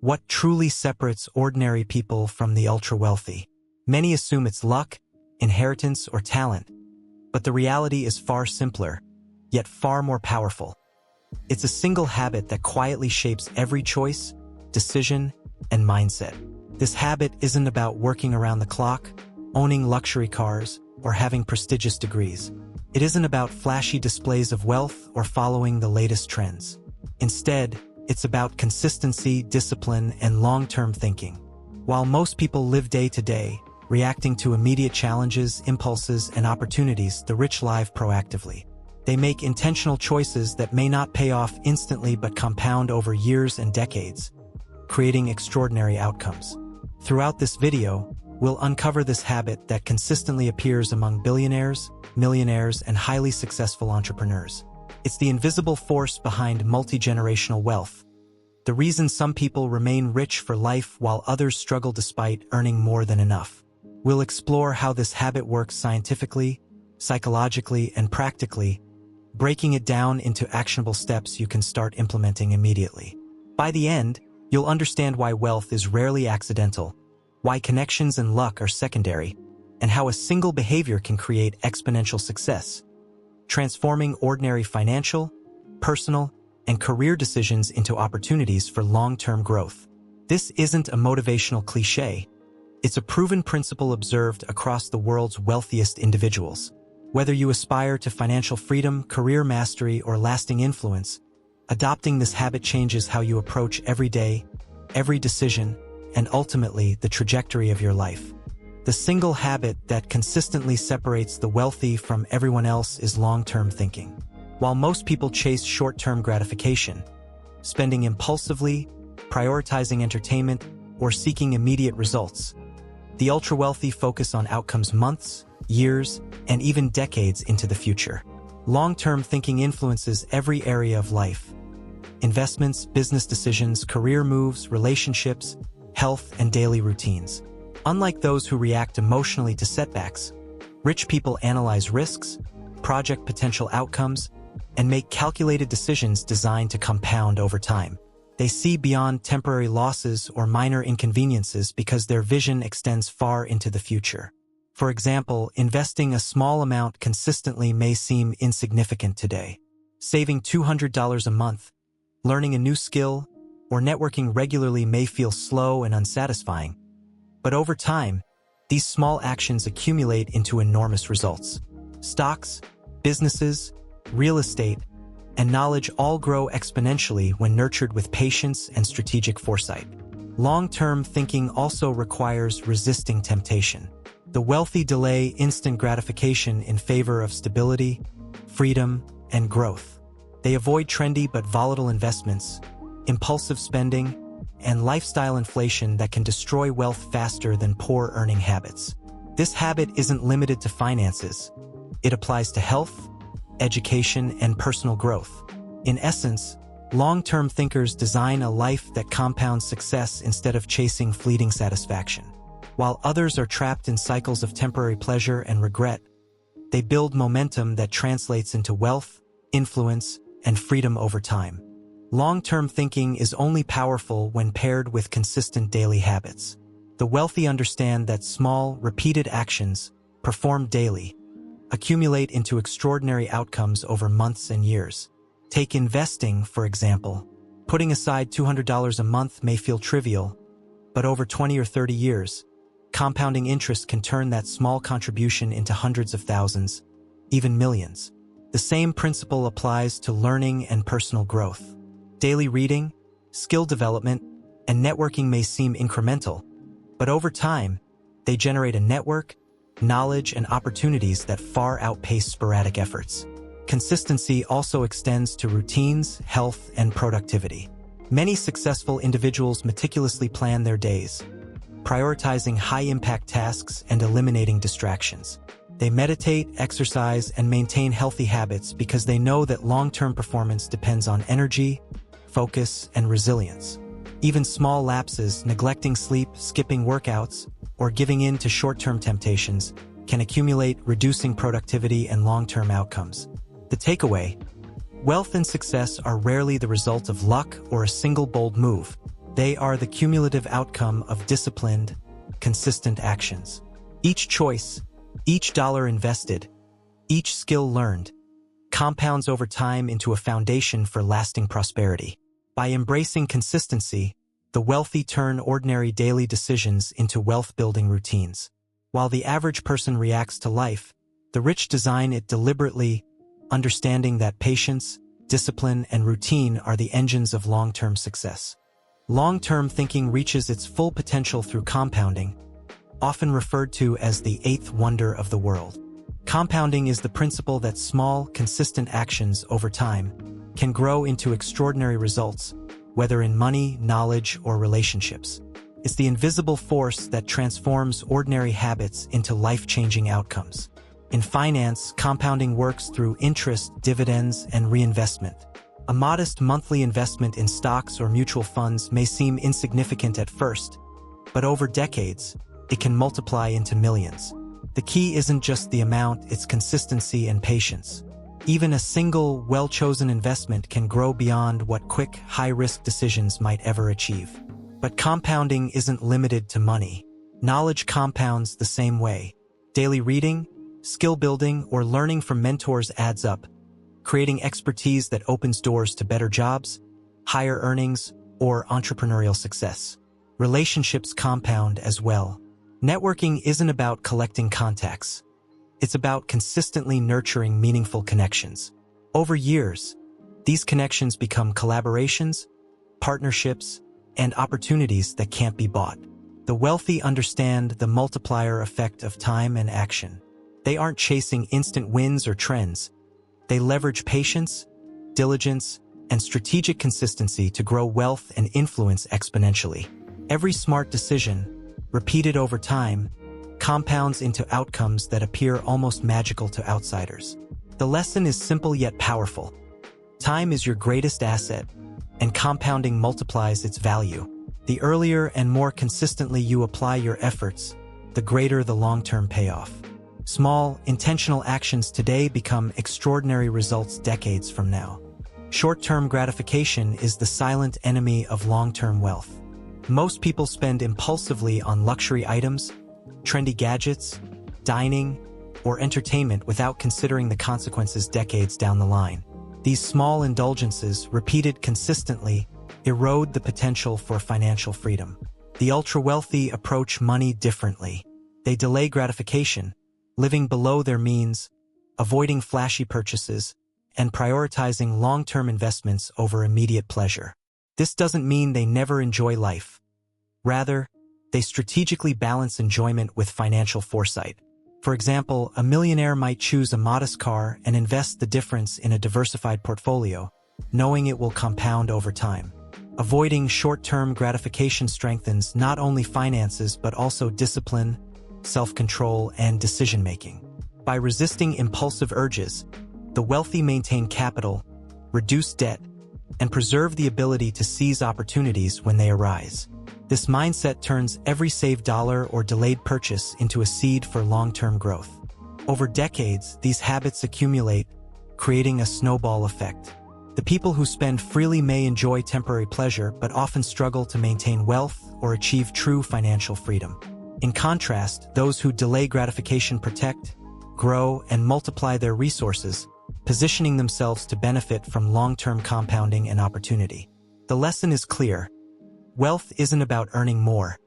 What truly separates ordinary people from the ultra-wealthy? Many assume it's luck, inheritance, or talent, but the reality is far simpler, yet far more powerful. It's a single habit that quietly shapes every choice, decision, and mindset. This habit isn't about working around the clock, owning luxury cars, or having prestigious degrees. It isn't about flashy displays of wealth or following the latest trends. Instead, it's about consistency, discipline, and long-term thinking. While most people live day to day, reacting to immediate challenges, impulses, and opportunities, the rich live proactively. They make intentional choices that may not pay off instantly but compound over years and decades, creating extraordinary outcomes. Throughout this video, we'll uncover this habit that consistently appears among billionaires, millionaires, and highly successful entrepreneurs. It's the invisible force behind multi-generational wealth, the reason some people remain rich for life while others struggle despite earning more than enough. We'll explore how this habit works scientifically, psychologically, and practically, breaking it down into actionable steps you can start implementing immediately. By the end, you'll understand why wealth is rarely accidental, why connections and luck are secondary, and how a single behavior can create exponential success, transforming ordinary financial, personal, and career decisions into opportunities for long-term growth. This isn't a motivational cliché. It's a proven principle observed across the world's wealthiest individuals. Whether you aspire to financial freedom, career mastery, or lasting influence, adopting this habit changes how you approach every day, every decision, and ultimately the trajectory of your life. The single habit that consistently separates the wealthy from everyone else is long-term thinking. While most people chase short-term gratification, spending impulsively, prioritizing entertainment, or seeking immediate results, the ultra-wealthy focus on outcomes months, years, and even decades into the future. Long-term thinking influences every area of life: investments, business decisions, career moves, relationships, health, and daily routines. Unlike those who react emotionally to setbacks, rich people analyze risks, project potential outcomes, and make calculated decisions designed to compound over time. They see beyond temporary losses or minor inconveniences because their vision extends far into the future. For example, investing a small amount consistently may seem insignificant today. Saving $200 a month, learning a new skill, or networking regularly may feel slow and unsatisfying. But over time, these small actions accumulate into enormous results. Stocks, businesses, real estate, and knowledge all grow exponentially when nurtured with patience and strategic foresight. Long-term thinking also requires resisting temptation. The wealthy delay instant gratification in favor of stability, freedom, and growth. They avoid trendy but volatile investments, impulsive spending, and lifestyle inflation that can destroy wealth faster than poor earning habits. This habit isn't limited to finances. It applies to health, education, and personal growth. In essence, long-term thinkers design a life that compounds success instead of chasing fleeting satisfaction. While others are trapped in cycles of temporary pleasure and regret, they build momentum that translates into wealth, influence, and freedom over time. Long-term thinking is only powerful when paired with consistent daily habits. The wealthy understand that small, repeated actions, performed daily, accumulate into extraordinary outcomes over months and years. Take investing, for example. Putting aside $200 a month may feel trivial, but over 20 or 30 years, compounding interest can turn that small contribution into hundreds of thousands, even millions. The same principle applies to learning and personal growth. Daily reading, skill development, and networking may seem incremental, but over time, they generate a network, knowledge, and opportunities that far outpace sporadic efforts. Consistency also extends to routines, health, and productivity. Many successful individuals meticulously plan their days, prioritizing high-impact tasks and eliminating distractions. They meditate, exercise, and maintain healthy habits because they know that long-term performance depends on energy, focus, and resilience. Even small lapses, neglecting sleep, skipping workouts, or giving in to short-term temptations can accumulate, reducing productivity and long-term outcomes. The takeaway: wealth and success are rarely the result of luck or a single bold move. They are the cumulative outcome of disciplined, consistent actions. Each choice, each dollar invested, each skill learned, compounds over time into a foundation for lasting prosperity. By embracing consistency, the wealthy turn ordinary daily decisions into wealth-building routines. While the average person reacts to life, the rich design it deliberately, understanding that patience, discipline, and routine are the engines of long-term success. Long-term thinking reaches its full potential through compounding, often referred to as the eighth wonder of the world. Compounding is the principle that small, consistent actions over time can grow into extraordinary results, whether in money, knowledge, or relationships. It's the invisible force that transforms ordinary habits into life-changing outcomes. In finance, compounding works through interest, dividends, and reinvestment. A modest monthly investment in stocks or mutual funds may seem insignificant at first, but over decades, it can multiply into millions. The key isn't just the amount, it's consistency and patience. Even a single, well-chosen investment can grow beyond what quick, high-risk decisions might ever achieve. But compounding isn't limited to money. Knowledge compounds the same way. Daily reading, skill building, or learning from mentors adds up, creating expertise that opens doors to better jobs, higher earnings, or entrepreneurial success. Relationships compound as well. Networking isn't about collecting contacts. It's about consistently nurturing meaningful connections. Over years, these connections become collaborations, partnerships, and opportunities that can't be bought. The wealthy understand the multiplier effect of time and action. They aren't chasing instant wins or trends. They leverage patience, diligence, and strategic consistency to grow wealth and influence exponentially. Every smart decision, repeated over time, compounds into outcomes that appear almost magical to outsiders. The lesson is simple yet powerful. Time is your greatest asset, and compounding multiplies its value. The earlier and more consistently you apply your efforts, the greater the long-term payoff. Small, intentional actions today become extraordinary results decades from now. Short-term gratification is the silent enemy of long-term wealth. Most people spend impulsively on luxury items, trendy gadgets, dining, or entertainment without considering the consequences decades down the line. These small indulgences, repeated consistently, erode the potential for financial freedom. The ultra-wealthy approach money differently. They delay gratification, living below their means, avoiding flashy purchases, and prioritizing long-term investments over immediate pleasure. This doesn't mean they never enjoy life. Rather, they strategically balance enjoyment with financial foresight. For example, a millionaire might choose a modest car and invest the difference in a diversified portfolio, knowing it will compound over time. Avoiding short-term gratification strengthens not only finances but also discipline, self-control, and decision-making. By resisting impulsive urges, the wealthy maintain capital, reduce debt, and preserve the ability to seize opportunities when they arise. This mindset turns every saved dollar or delayed purchase into a seed for long-term growth. Over decades, these habits accumulate, creating a snowball effect. The people who spend freely may enjoy temporary pleasure but often struggle to maintain wealth or achieve true financial freedom. In contrast, those who delay gratification protect, grow, and multiply their resources, positioning themselves to benefit from long-term compounding and opportunity. The lesson is clear. Wealth isn't about earning more.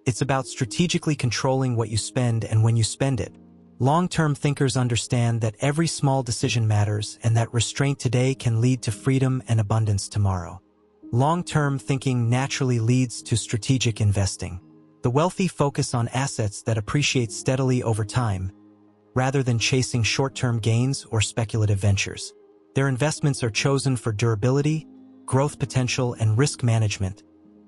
It's about strategically controlling what you spend and when you spend it. Long-term thinkers understand that every small decision matters and that restraint today can lead to freedom and abundance tomorrow. Long-term thinking naturally leads to strategic investing. The wealthy focus on assets that appreciate steadily over time, rather than chasing short-term gains or speculative ventures. Their investments are chosen for durability, growth potential, and risk management,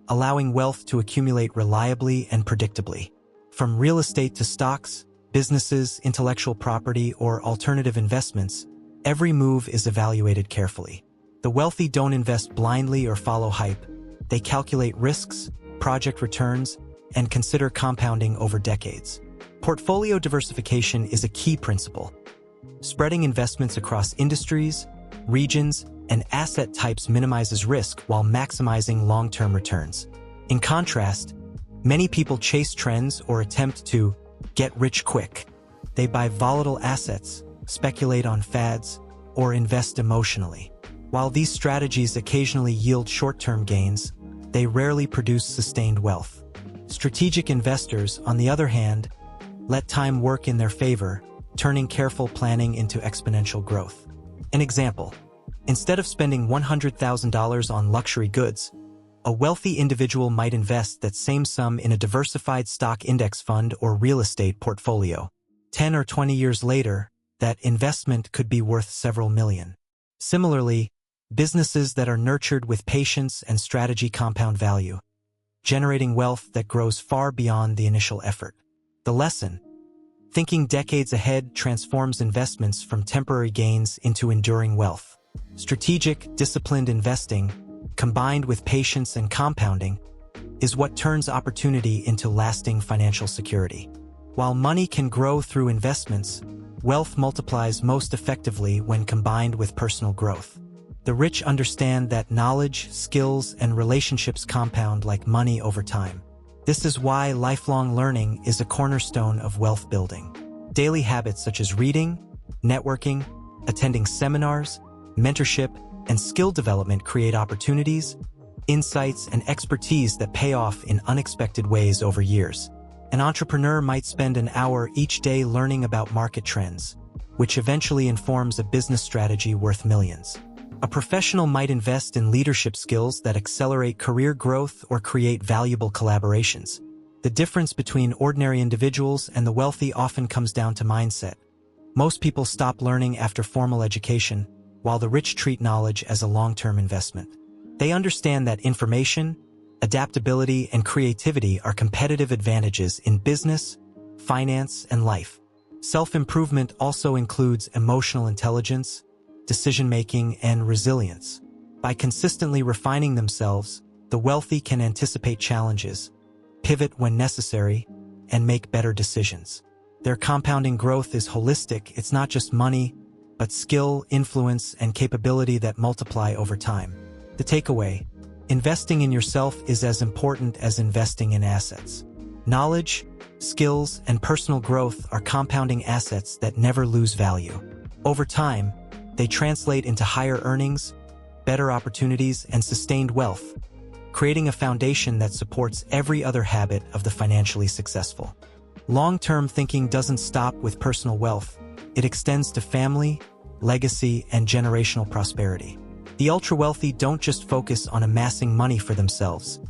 allowing wealth to accumulate reliably and predictably. From real estate to stocks, businesses, intellectual property, or alternative investments, every move is evaluated carefully. The wealthy don't invest blindly or follow hype. They calculate risks, project returns, and consider compounding over decades. Portfolio diversification is a key principle. Spreading investments across industries, regions, and asset types minimizes risk while maximizing long-term returns. In contrast, many people chase trends or attempt to get rich quick. They buy volatile assets, speculate on fads, or invest emotionally. While these strategies occasionally yield short-term gains, they rarely produce sustained wealth. Strategic investors, on the other hand, let time work in their favor, turning careful planning into exponential growth. An example: instead of spending $100,000 on luxury goods, a wealthy individual might invest that same sum in a diversified stock index fund or real estate portfolio. 10 or 20 years later, that investment could be worth several million. Similarly, businesses that are nurtured with patience and strategy compound value, generating wealth that grows far beyond the initial effort. The lesson: thinking decades ahead transforms investments from temporary gains into enduring wealth. Strategic, disciplined investing, combined with patience and compounding, is what turns opportunity into lasting financial security. While money can grow through investments, wealth multiplies most effectively when combined with personal growth. The rich understand that knowledge, skills, and relationships compound like money over time. This is why lifelong learning is a cornerstone of wealth building. Daily habits such as reading, networking, attending seminars, mentorship, and skill development create opportunities, insights, and expertise that pay off in unexpected ways over years. An entrepreneur might spend an hour each day learning about market trends, which eventually informs a business strategy worth millions. A professional might invest in leadership skills that accelerate career growth or create valuable collaborations. The difference between ordinary individuals and the wealthy often comes down to mindset. Most people stop learning after formal education, while the rich treat knowledge as a long-term investment. They understand that information, adaptability, and creativity are competitive advantages in business, finance, and life. Self-improvement also includes emotional intelligence, decision-making, and resilience. By consistently refining themselves, the wealthy can anticipate challenges, pivot when necessary, and make better decisions. Their compounding growth is holistic. It's not just money, but skill, influence, and capability that multiply over time. The takeaway: investing in yourself is as important as investing in assets. Knowledge, skills, and personal growth are compounding assets that never lose value. Over time, they translate into higher earnings, better opportunities, and sustained wealth, creating a foundation that supports every other habit of the financially successful. Long-term thinking doesn't stop with personal wealth. It extends to family, legacy, and generational prosperity. The ultra-wealthy don't just focus on amassing money for themselves.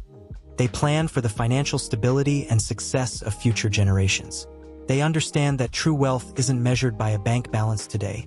They plan for the financial stability and success of future generations. They understand that true wealth isn't measured by a bank balance today,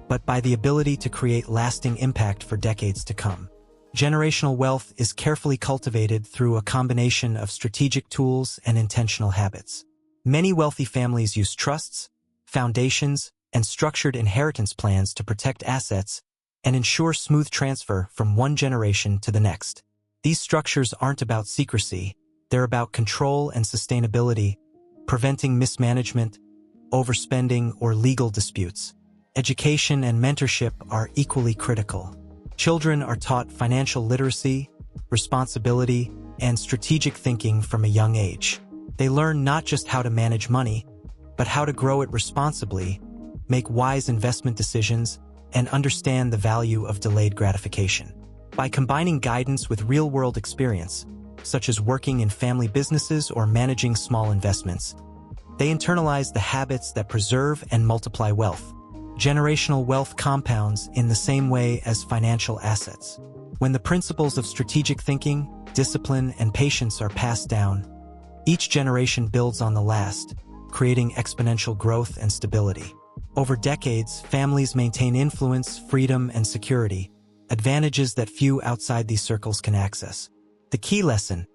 but by the ability to create lasting impact for decades to come. Generational wealth is carefully cultivated through a combination of strategic tools and intentional habits. Many wealthy families use trusts, foundations, and structured inheritance plans to protect assets and ensure smooth transfer from one generation to the next. These structures aren't about secrecy, they're about control and sustainability, preventing mismanagement, overspending, or legal disputes. Education and mentorship are equally critical. Children are taught financial literacy, responsibility, and strategic thinking from a young age. They learn not just how to manage money, but how to grow it responsibly, make wise investment decisions, and understand the value of delayed gratification. By combining guidance with real-world experience, such as working in family businesses or managing small investments, they internalize the habits that preserve and multiply wealth. Generational wealth compounds in the same way as financial assets. When the principles of strategic thinking, discipline, and patience are passed down, each generation builds on the last, creating exponential growth and stability. Over decades, families maintain influence, freedom, and security, advantages that few outside these circles can access. The key lesson: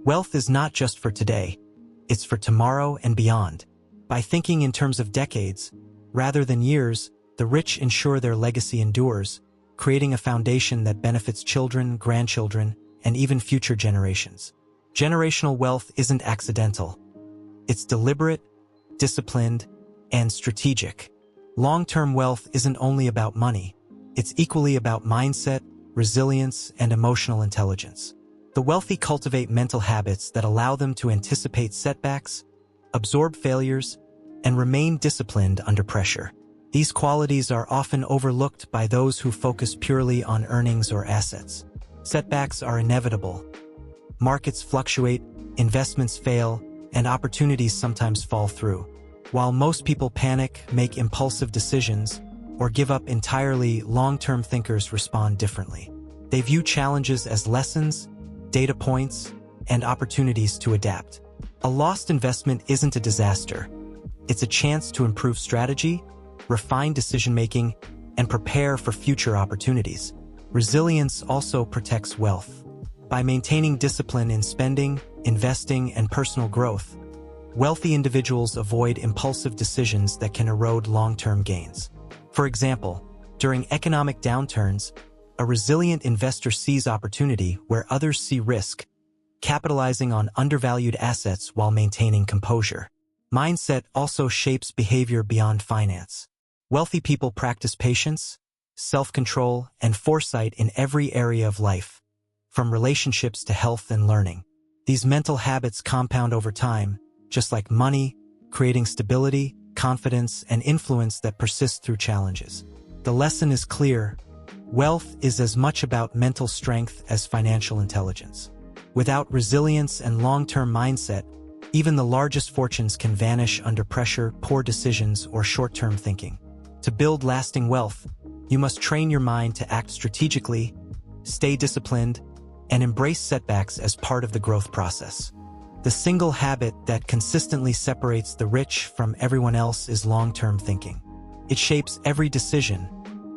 wealth is not just for today, it's for tomorrow and beyond. By thinking in terms of decades, rather than years, the rich ensure their legacy endures, creating a foundation that benefits children, grandchildren, and even future generations. Generational wealth isn't accidental. It's deliberate, disciplined, and strategic. Long-term wealth isn't only about money. It's equally about mindset, resilience, and emotional intelligence. The wealthy cultivate mental habits that allow them to anticipate setbacks, absorb failures, and remain disciplined under pressure. These qualities are often overlooked by those who focus purely on earnings or assets. Setbacks are inevitable. Markets fluctuate, investments fail, and opportunities sometimes fall through. While most people panic, make impulsive decisions, or give up entirely, long-term thinkers respond differently. They view challenges as lessons, data points, and opportunities to adapt. A lost investment isn't a disaster. It's a chance to improve strategy, refine decision-making, and prepare for future opportunities. Resilience also protects wealth. By maintaining discipline in spending, investing, and personal growth, wealthy individuals avoid impulsive decisions that can erode long-term gains. For example, during economic downturns, a resilient investor sees opportunity where others see risk, capitalizing on undervalued assets while maintaining composure. Mindset also shapes behavior beyond finance. Wealthy people practice patience, self-control, and foresight in every area of life, from relationships to health and learning. These mental habits compound over time, just like money, creating stability, confidence, and influence that persist through challenges. The lesson is clear: wealth is as much about mental strength as financial intelligence. Without resilience and long-term mindset, even the largest fortunes can vanish under pressure, poor decisions, or short-term thinking. To build lasting wealth, you must train your mind to act strategically, stay disciplined, and embrace setbacks as part of the growth process. The single habit that consistently separates the rich from everyone else is long-term thinking. It shapes every decision,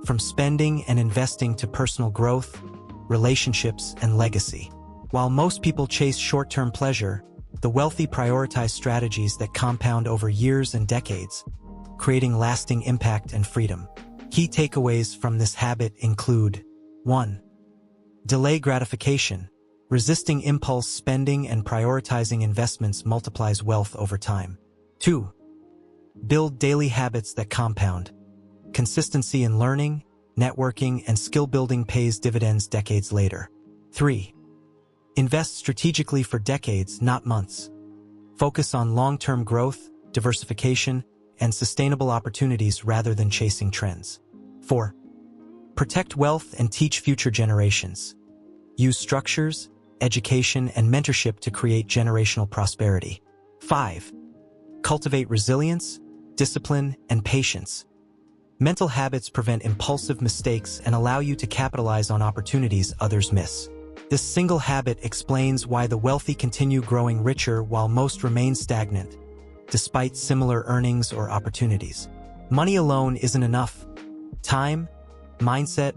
from spending and investing to personal growth, relationships, and legacy. While most people chase short-term pleasure, the wealthy prioritize strategies that compound over years and decades, creating lasting impact and freedom. Key takeaways from this habit include: 1. Delay gratification. Resisting impulse spending and prioritizing investments multiplies wealth over time. 2. Build daily habits that compound. Consistency in learning, networking, and skill building pays dividends decades later. 3. Invest strategically for decades, not months. Focus on long-term growth, diversification, and sustainable opportunities rather than chasing trends. 4. Protect wealth and teach future generations. Use structures, education, and mentorship to create generational prosperity. 5. Cultivate resilience, discipline, and patience. Mental habits prevent impulsive mistakes and allow you to capitalize on opportunities others miss. This single habit explains why the wealthy continue growing richer while most remain stagnant, despite similar earnings or opportunities. Money alone isn't enough. Time, mindset,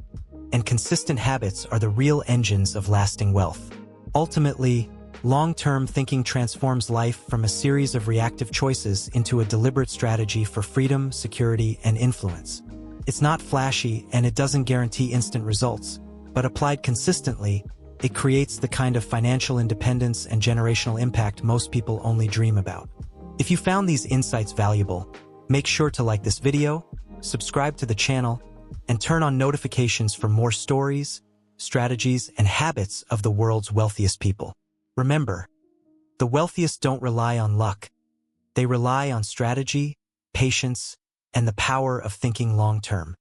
and consistent habits are the real engines of lasting wealth. Ultimately, long-term thinking transforms life from a series of reactive choices into a deliberate strategy for freedom, security, and influence. It's not flashy and it doesn't guarantee instant results, but applied consistently, it creates the kind of financial independence and generational impact most people only dream about. If you found these insights valuable, make sure to like this video, subscribe to the channel, and turn on notifications for more stories, strategies, and habits of the world's wealthiest people. Remember, the wealthiest don't rely on luck. They rely on strategy, patience, and the power of thinking long-term.